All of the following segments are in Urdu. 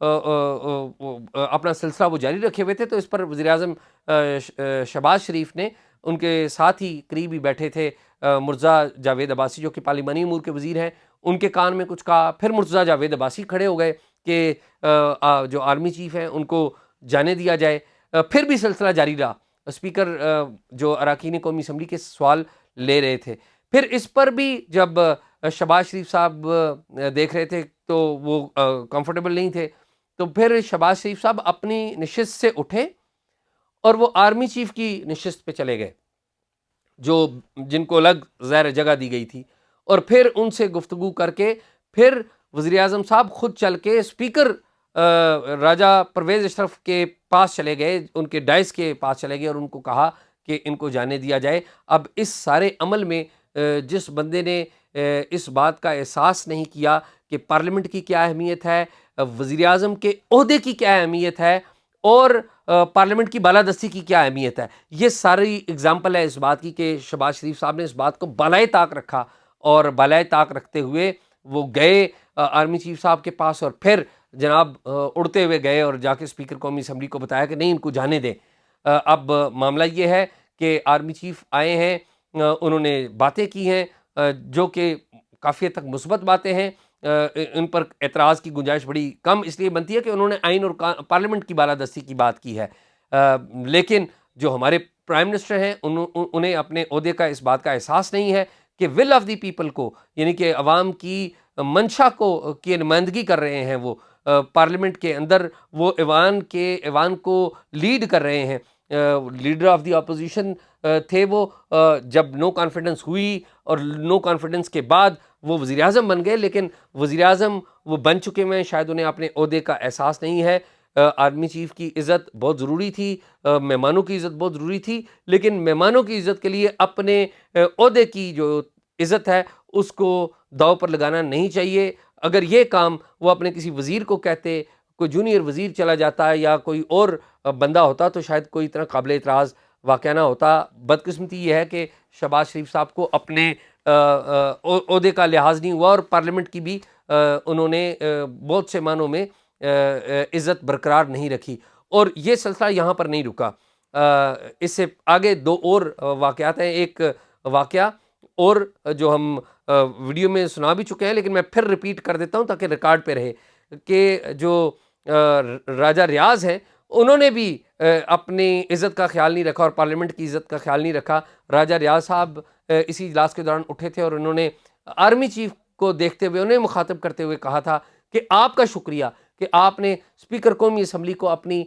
اپنا سلسلہ وہ جاری رکھے ہوئے تھے، تو اس پر وزیر اعظم شہباز شریف نے ان کے ساتھ ہی قریبی بیٹھے تھے مرتضیٰ جاوید عباسی جو کہ پارلیمانی امور کے وزیر ہیں، ان کے کان میں کچھ کہا، پھر مرتضیٰ جاوید عباسی کھڑے ہو گئے کہ جو آرمی چیف ہیں ان کو جانے دیا جائے، پھر بھی سلسلہ جاری رہا، اسپیکر جو اراکین قومی اسمبلی کے سوال لے رہے تھے، پھر اس پر بھی جب شہباز شریف صاحب دیکھ رہے تھے تو وہ کمفرٹیبل نہیں تھے، تو پھر شہباز شریف صاحب اپنی نشست سے اٹھے اور وہ آرمی چیف کی نشست پہ چلے گئے جو جن کو الگ ظاہر جگہ دی گئی تھی، اور پھر ان سے گفتگو کر کے پھر وزیر اعظم صاحب خود چل کے اسپیکر راجہ پرویز اشرف کے پاس چلے گئے، ان کے ڈائس کے پاس چلے گئے اور ان کو کہا کہ ان کو جانے دیا جائے۔ اب اس سارے عمل میں جس بندے نے اس بات کا احساس نہیں کیا کہ پارلیمنٹ کی کیا اہمیت ہے، وزیر اعظم کے عہدے کی کیا اہمیت ہے، اور پارلیمنٹ کی بالادستی کی کیا اہمیت ہے، یہ ساری اگزامپل ہے اس بات کی کہ شہباز شریف صاحب نے اس بات کو بالائے طاق رکھا، اور بالائے طاق رکھتے ہوئے وہ گئے آرمی چیف صاحب کے پاس، اور پھر جناب اڑتے ہوئے گئے اور جا کے اسپیکر قومی اسمبلی کو بتایا کہ نہیں ان کو جانے دیں۔ اب معاملہ یہ ہے کہ آرمی چیف آئے ہیں، انہوں نے باتیں کی ہیں جو کہ کافی حد تک مثبت باتیں ہیں، ان پر اعتراض کی گنجائش بڑی کم اس لیے بنتی ہے کہ انہوں نے آئین اور پارلیمنٹ کی بالادستی کی بات کی ہے، لیکن جو ہمارے پرائم منسٹر ہیں انہیں اپنے عہدے کا اس بات کا احساس نہیں ہے کہ ول آف دی پیپل کو، یعنی کہ عوام کی منشا کو کی نمائندگی کر رہے ہیں، وہ پارلیمنٹ کے اندر وہ ایوان کو لیڈ کر رہے ہیں، لیڈر آف دی اپوزیشن تھے وہ، جب نو کانفیڈنس ہوئی اور نو کانفیڈنس کے بعد وہ وزیر اعظم بن گئے، لیکن وزیر اعظم وہ بن چکے ہیں، شاید انہیں اپنے عہدے کا احساس نہیں ہے۔ آرمی چیف کی عزت بہت ضروری تھی، مہمانوں کی عزت بہت ضروری تھی، لیکن مہمانوں کی عزت کے لیے اپنے عہدے کی جو عزت ہے اس کو داؤ پر لگانا نہیں چاہیے۔ اگر یہ کام وہ اپنے کسی وزیر کو کہتے، کوئی جونیئر وزیر چلا جاتا یا کوئی اور بندہ ہوتا تو شاید کوئی اتنا قابل اعتراض واقعہ نہ ہوتا۔ بدقسمتی یہ ہے کہ شہباز شریف صاحب کو اپنے عہدے کا لحاظ نہیں ہوا، اور پارلیمنٹ کی بھی انہوں نے بہت سے معنوں میں عزت برقرار نہیں رکھی، اور یہ سلسلہ یہاں پر نہیں رکا۔ اس سے آگے دو اور واقعات ہیں، ایک واقعہ اور جو ہم ویڈیو میں سنا بھی چکے ہیں لیکن میں پھر ریپیٹ کر دیتا ہوں تاکہ ریکارڈ پہ رہے، کہ جو راجہ ریاض ہیں انہوں نے بھی اپنی عزت کا خیال نہیں رکھا اور پارلیمنٹ کی عزت کا خیال نہیں رکھا۔ راجہ ریاض صاحب اسی اجلاس کے دوران اٹھے تھے اور انہوں نے آرمی چیف کو دیکھتے ہوئے انہیں مخاطب کرتے ہوئے کہا تھا کہ آپ کا شکریہ کہ آپ نے اسپیکر قومی اسمبلی کو اپنی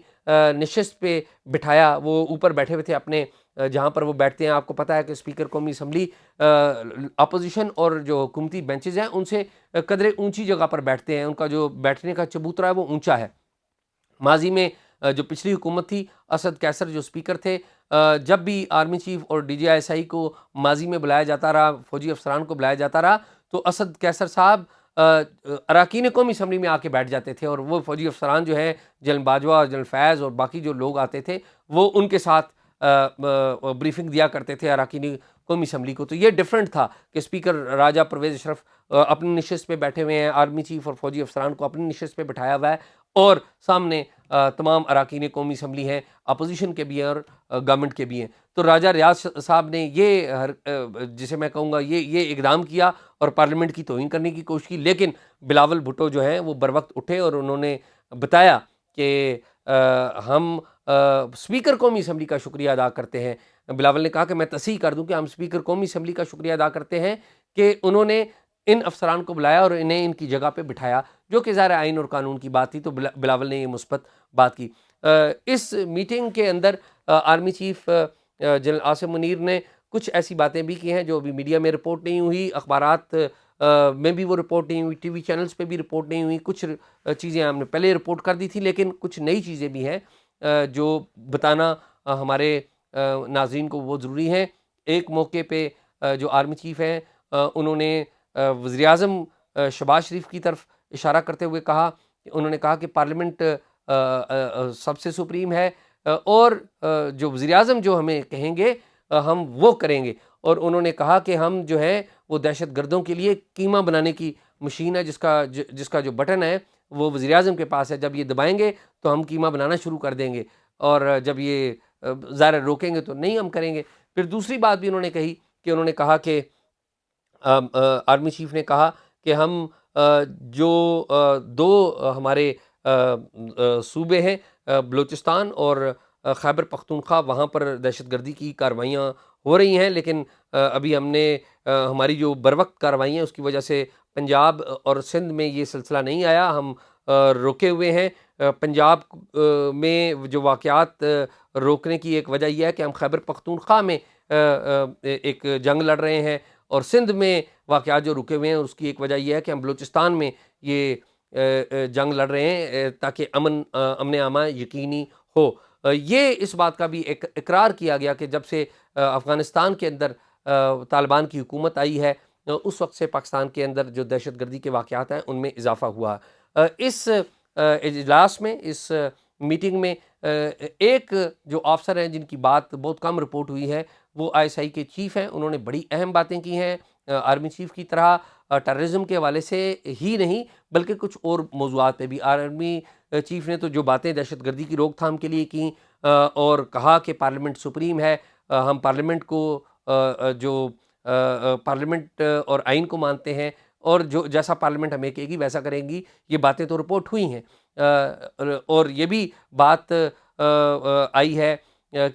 نشست پہ بٹھایا، وہ اوپر بیٹھے ہوئے تھے اپنے جہاں پر وہ بیٹھتے ہیں۔ آپ کو پتہ ہے کہ اسپیکر قومی اسمبلی اپوزیشن اور جو حکومتی بینچز ہیں ان سے قدرے اونچی جگہ پر بیٹھتے ہیں، ان کا جو بیٹھنے کا چبوترا ہے وہ اونچا ہے۔ ماضی میں جو پچھلی حکومت تھی، اسد کیسر جو اسپیکر تھے، جب بھی آرمی چیف اور ڈی جی آئی کو ماضی میں بلایا جاتا رہا، فوجی افسران کو بلایا جاتا رہا، تو اسد کیسر صاحب اراکین قومی اسمبلی میں آ کے بیٹھ جاتے تھے، اور وہ فوجی افسران جو ہیں جنرل باجوہ، جنرل فیض اور باقی جو لوگ آتے تھے وہ ان کے ساتھ بریفنگ دیا کرتے تھے اراکین قومی اسمبلی کو۔ تو یہ ڈیفرنٹ تھا کہ اسپیکر راجہ پرویز اشرف اپنی نشست پہ بیٹھے ہوئے ہیں، آرمی چیف اور فوجی افسران کو اپنی نشست پہ بٹھایا ہوا ہے، اور سامنے تمام اراکین قومی اسمبلی ہیں، اپوزیشن کے بھی ہیں اور گورنمنٹ کے بھی ہیں۔ تو راجہ ریاض صاحب نے یہ جسے میں کہوں گا یہ اقدام کیا اور پارلیمنٹ کی توہین کرنے کی کوشش کی، لیکن بلاول بھٹو جو ہیں وہ بر وقت اٹھے اور انہوں نے بتایا کہ ہم اسپیکر قومی اسمبلی کا شکریہ ادا کرتے ہیں۔ بلاول نے کہا کہ میں تصحیح کر دوں کہ ہم اسپیکر قومی اسمبلی کا شکریہ ادا کرتے ہیں کہ انہوں نے ان افسران کو بلایا اور انہیں ان کی جگہ پہ بٹھایا، جو کہ ظاہر آئین اور قانون کی بات تھی، تو بلاول نے یہ مثبت بات کی۔ اس میٹنگ کے اندر army chief general Asim Munir نے کچھ ایسی باتیں بھی کی ہیں جو ابھی میڈیا میں رپورٹ نہیں ہوئی، اخبارات میں بھی وہ رپورٹ نہیں ہوئی، ٹی وی چینلز پہ بھی رپورٹ نہیں ہوئی، کچھ چیزیں ہم نے پہلے رپورٹ کر دی تھی لیکن کچھ نئی چیزیں بھی ہیں جو بتانا ہمارے ناظرین کو وہ ضروری ہیں۔ ایک موقع پہ جو آرمی چیف ہیں انہوں نے وزیر اعظم شہباز شریف کی طرف اشارہ کرتے ہوئے کہا، انہوں نے کہا کہ پارلیمنٹ سب سے سپریم ہے، اور جو وزیر اعظم جو ہمیں کہیں گے ہم وہ کریں گے، اور انہوں نے کہا کہ ہم جو ہے وہ دہشت گردوں کے لیے قیمہ بنانے کی مشین ہے، جس کا جو بٹن ہے وہ وزیر اعظم کے پاس ہے. جب یہ دبائیں گے تو ہم کیما بنانا شروع کر دیں گے, اور جب یہ ظاہر روکیں گے تو نہیں ہم کریں گے. پھر دوسری بات بھی انہوں نے کہی کہ انہوں نے کہا کہ آرمی چیف نے کہا کہ ہم جو دو ہمارے صوبے ہیں, بلوچستان اور خیبر پختونخوا, وہاں پر دہشت گردی کی کارروائیاں ہو رہی ہیں, لیکن ابھی ہم نے ہماری جو بروقت کارروائیاں اس کی وجہ سے پنجاب اور سندھ میں یہ سلسلہ نہیں آیا, ہم روکے ہوئے ہیں. پنجاب میں جو واقعات روکنے کی ایک وجہ یہ ہے کہ ہم خیبر پختونخوا میں ایک جنگ لڑ رہے ہیں, اور سندھ میں واقعات جو رکے ہوئے ہیں اس کی ایک وجہ یہ ہے کہ ہم بلوچستان میں یہ جنگ لڑ رہے ہیں تاکہ امن امان یقینی ہو. یہ اس بات کا بھی ایک اقرار کیا گیا کہ جب سے افغانستان کے اندر طالبان کی حکومت آئی ہے, اس وقت سے پاکستان کے اندر جو دہشت گردی کے واقعات ہیں ان میں اضافہ ہوا. اس اجلاس میں, اس میٹنگ میں ایک جو آفسر ہیں جن کی بات بہت کم رپورٹ ہوئی ہے, وہ ISI کے چیف ہیں. انہوں نے بڑی اہم باتیں کی ہیں آرمی چیف کی طرح, ٹیررزم کے حوالے سے ہی نہیں بلکہ کچھ اور موضوعات پہ بھی. آرمی چیف نے تو جو باتیں دہشت گردی کی روک تھام کے لیے کیں, اور کہا کہ پارلیمنٹ سپریم ہے, ہم پارلیمنٹ کو جو پارلیمنٹ اور آئین کو مانتے ہیں, اور جو جیسا پارلیمنٹ ہمیں کہے گی ویسا کریں گی. یہ باتیں تو رپورٹ ہوئی ہیں, اور یہ بھی بات آئی ہے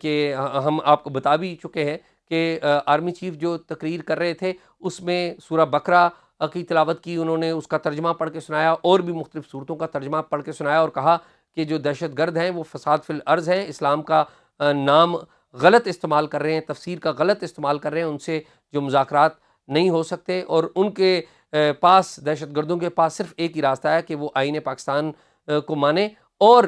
کہ ہم آپ کو بتا بھی چکے ہیں کہ آرمی چیف جو تقریر کر رہے تھے اس میں سورہ بقرہ کی تلاوت کی, انہوں نے اس کا ترجمہ پڑھ کے سنایا, اور بھی مختلف صورتوں کا ترجمہ پڑھ کے سنایا, اور کہا کہ جو دہشت گرد ہیں وہ فساد فی الارض ہیں, اسلام کا نام غلط استعمال کر رہے ہیں, تفسیر کا غلط استعمال کر رہے ہیں, ان سے جو مذاکرات نہیں ہو سکتے, اور ان کے پاس, دہشت گردوں کے پاس صرف ایک ہی راستہ ہے کہ وہ آئین پاکستان کو مانیں, اور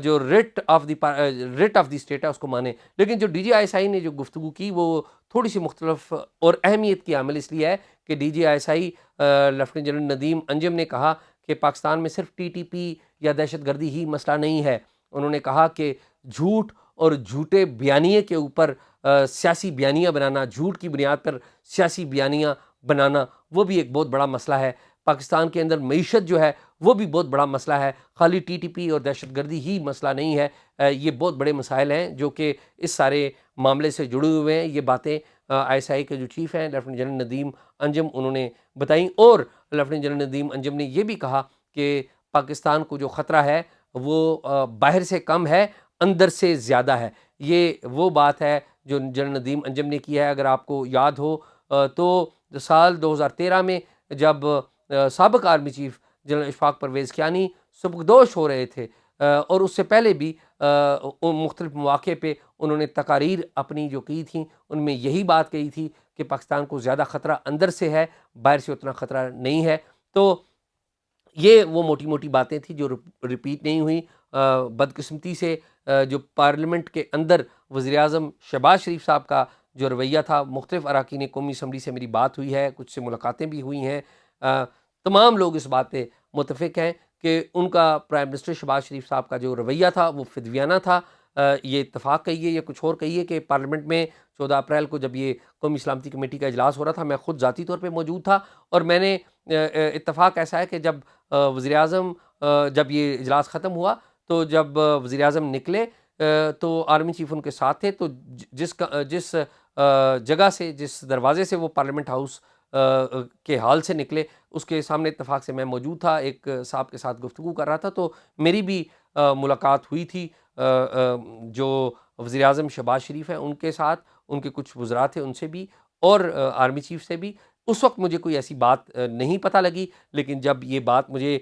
جو ریٹ آف دی اسٹیٹ ہے اس کو مانیں. لیکن جو DGI نے جو گفتگو کی وہ تھوڑی سی مختلف اور اہمیت کی عامل اس لیے ہے کہ DGI لیفٹیننٹ جنرل ندیم انجم نے کہا کہ پاکستان میں صرف TTP یا دہشت گردی ہی مسئلہ نہیں ہے. انہوں نے کہا کہ جھوٹ اور جھوٹے بیانیے کے اوپر سیاسی بیانیاں بنانا, جھوٹ کی بنیاد پر سیاسی بیانیاں بنانا, وہ بھی ایک بہت بڑا مسئلہ ہے. پاکستان کے اندر معیشت جو ہے وہ بھی بہت بڑا مسئلہ ہے, خالی TTP اور دہشت گردی ہی مسئلہ نہیں ہے. یہ بہت بڑے مسائل ہیں جو کہ اس سارے معاملے سے جڑے ہوئے ہیں. یہ باتیں ISI کے جو چیف ہیں لیفٹیننٹ جنرل ندیم انجم انہوں نے بتائیں, اور لیفٹیننٹ جنرل ندیم انجم نے یہ بھی کہا کہ پاکستان کو جو خطرہ ہے وہ باہر سے کم ہے, اندر سے زیادہ ہے. یہ وہ بات ہے جو جنرل ندیم انجم نے کی ہے. اگر آپ کو یاد ہو تو سال 2013 میں جب سابق army chief general Ashfaq Pervez Kayani سبکدوش ہو رہے تھے, اور اس سے پہلے بھی مختلف مواقع پہ انہوں نے تقاریر اپنی جو کی تھیں ان میں یہی بات کہی تھی کہ پاکستان کو زیادہ خطرہ اندر سے ہے, باہر سے اتنا خطرہ نہیں ہے. تو یہ وہ موٹی موٹی باتیں تھیں جو ریپیٹ نہیں ہوئیں. بدقسمتی سے جو پارلیمنٹ کے اندر وزیر اعظم شہباز شریف صاحب کا جو رویہ تھا, مختلف اراکین قومی اسمبلی سے میری بات ہوئی ہے, کچھ سے ملاقاتیں بھی ہوئی ہیں, تمام لوگ اس بات پہ متفق ہیں کہ ان کا پرائم منسٹر شہباز شریف صاحب کا جو رویہ تھا وہ فدویانہ تھا. یہ اتفاق کہیے یا کچھ اور کہیے کہ پارلیمنٹ میں 14 اپریل کو جب یہ قومی سلامتی کمیٹی کا اجلاس ہو رہا تھا, میں خود ذاتی طور پہ موجود تھا, اور میں نے اتفاق ایسا ہے کہ جب وزیر اعظم جب یہ اجلاس ختم ہوا تو جب وزیر اعظم نکلے تو آرمی چیف ان کے ساتھ تھے, تو جس جگہ سے, جس دروازے سے وہ پارلیمنٹ ہاؤس کے حال سے نکلے اس کے سامنے اتفاق سے میں موجود تھا, ایک صاحب کے ساتھ گفتگو کر رہا تھا, تو میری بھی ملاقات ہوئی تھی جو وزیر اعظم شہباز شریف ہیں ان کے ساتھ, ان کے کچھ وزراء تھے ان سے بھی, اور آرمی چیف سے بھی. اس وقت مجھے کوئی ایسی بات نہیں پتہ لگی, لیکن جب یہ بات مجھے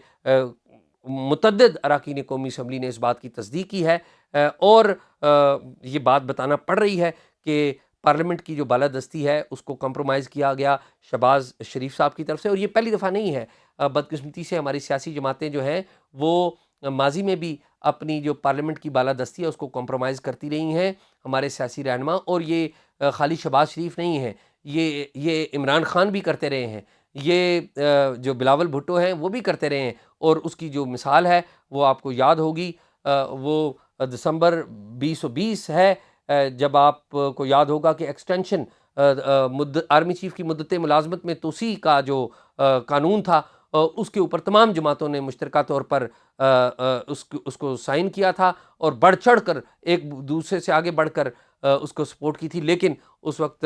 متعدد اراکین قومی اسمبلی نے اس بات کی تصدیق کی ہے, اور یہ بات بتانا پڑ رہی ہے کہ پارلیمنٹ کی جو بالادستی ہے اس کو کمپرومائز کیا گیا شہباز شریف صاحب کی طرف سے, اور یہ پہلی دفعہ نہیں ہے. بدقسمتی سے ہماری سیاسی جماعتیں جو ہیں وہ ماضی میں بھی اپنی جو پارلیمنٹ کی بالادستی ہے اس کو کمپرومائز کرتی رہی ہیں, ہمارے سیاسی رہنما, اور یہ خالی شہباز شریف نہیں ہیں, یہ عمران خان بھی کرتے رہے ہیں, یہ جو بلاول بھٹو ہیں وہ بھی کرتے رہے ہیں, اور اس کی جو مثال ہے وہ آپ کو یاد ہوگی, وہ دسمبر 2020 ہے جب آپ کو یاد ہوگا کہ ایکسٹینشن آرمی چیف کی مدت ملازمت میں توسیع کا جو قانون تھا اس کے اوپر تمام جماعتوں نے مشترکہ طور پر اس کو سائن کیا تھا اور بڑھ چڑھ کر ایک دوسرے سے آگے بڑھ کر اس کو سپورٹ کی تھی. لیکن اس وقت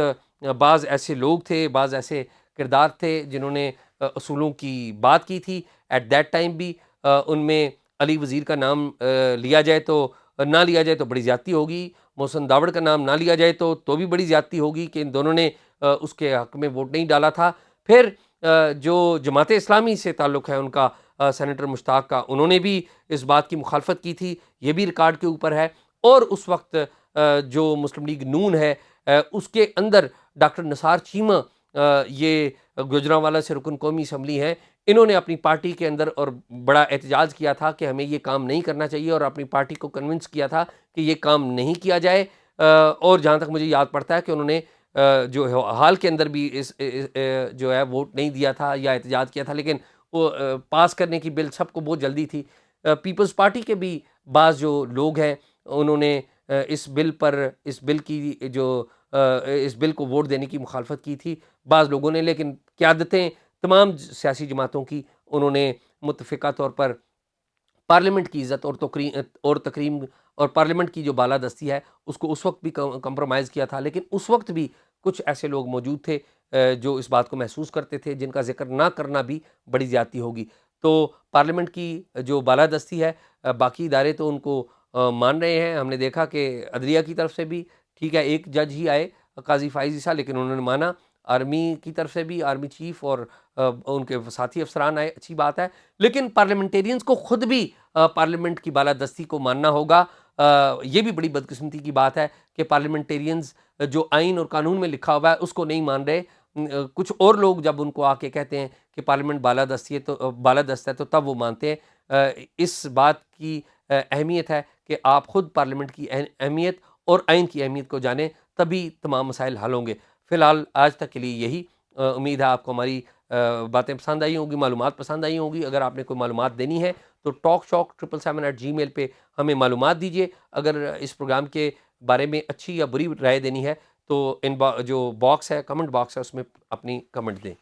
بعض ایسے لوگ تھے, بعض ایسے کردار تھے جنہوں نے اصولوں کی بات کی تھی. ایٹ دیٹ ٹائم بھی ان میں علی وزیر کا نام لیا جائے تو نہ لیا جائے تو بڑی زیادتی ہوگی, محسن داوڑ کا نام نہ لیا جائے تو بھی بڑی زیادتی ہوگی کہ ان دونوں نے اس کے حق میں ووٹ نہیں ڈالا تھا. پھر جو جماعت اسلامی سے تعلق ہے ان کا سینیٹر مشتاق کا, انہوں نے بھی اس بات کی مخالفت کی تھی, یہ بھی ریکارڈ کے اوپر ہے. اور اس وقت جو مسلم لیگ نون ہے اس کے اندر ڈاکٹر نثار چیمہ یہ گوجرانوالا سے رکن قومی اسمبلی ہیں, انہوں نے اپنی پارٹی کے اندر اور بڑا احتجاج کیا تھا کہ ہمیں یہ کام نہیں کرنا چاہیے, اور اپنی پارٹی کو کنونس کیا تھا کہ یہ کام نہیں کیا جائے. اور جہاں تک مجھے یاد پڑتا ہے کہ انہوں نے جو حال کے اندر بھی اس جو ہے ووٹ نہیں دیا تھا یا احتجاج کیا تھا, لیکن وہ پاس کرنے کی بل سب کو بہت جلدی تھی. پیپلز پارٹی کے بھی بعض جو لوگ ہیں انہوں نے اس بل کو ووٹ دینے کی مخالفت کی تھی بعض لوگوں نے, لیکن قیادتیں تمام سیاسی جماعتوں کی انہوں نے متفقہ طور پر پارلیمنٹ کی عزت اور تکریم اور پارلیمنٹ کی جو بالادستی ہے اس کو اس وقت بھی کمپرومائز کیا تھا. لیکن اس وقت بھی کچھ ایسے لوگ موجود تھے جو اس بات کو محسوس کرتے تھے جن کا ذکر نہ کرنا بھی بڑی زیادتی ہوگی. تو پارلیمنٹ کی جو بالادستی ہے باقی ادارے تو ان کو مان رہے ہیں. ہم نے دیکھا کہ عدلیہ کی طرف سے بھی ٹھیک ہے, ایک جج ہی آئے قاضی فائز عیسیٰ, لیکن انہوں نے مانا. آرمی کی طرف سے بھی آرمی چیف اور ان کے ساتھی افسران آئے, اچھی بات ہے. لیکن پارلیمنٹیرینز کو خود بھی پارلیمنٹ کی بالادستی کو ماننا ہوگا. یہ بھی بڑی بدقسمتی کی بات ہے کہ پارلیمنٹیرینز جو آئین اور قانون میں لکھا ہوا ہے اس کو نہیں مان رہے. کچھ اور لوگ جب ان کو آ کے کہتے ہیں کہ پارلیمنٹ بالادست ہے تو تب وہ مانتے ہیں. اس بات کی اہمیت ہے کہ آپ خود پارلیمنٹ کی اہمیت اور آئین کی اہمیت کو جانیں, تبھی تمام مسائل حل ہوں گے. فی الحال آج تک کے لیے یہی. امید ہے آپ کو ہماری باتیں پسند آئی ہوں گی, معلومات پسند آئی ہوں گی. اگر آپ نے کوئی معلومات دینی ہے تو talkshock777@gmail پہ ہمیں معلومات دیجیے. اگر اس پروگرام کے بارے میں اچھی یا بری رائے دینی ہے تو جو باکس ہے, کمنٹ باکس ہے, اس میں اپنی کمنٹ دیں.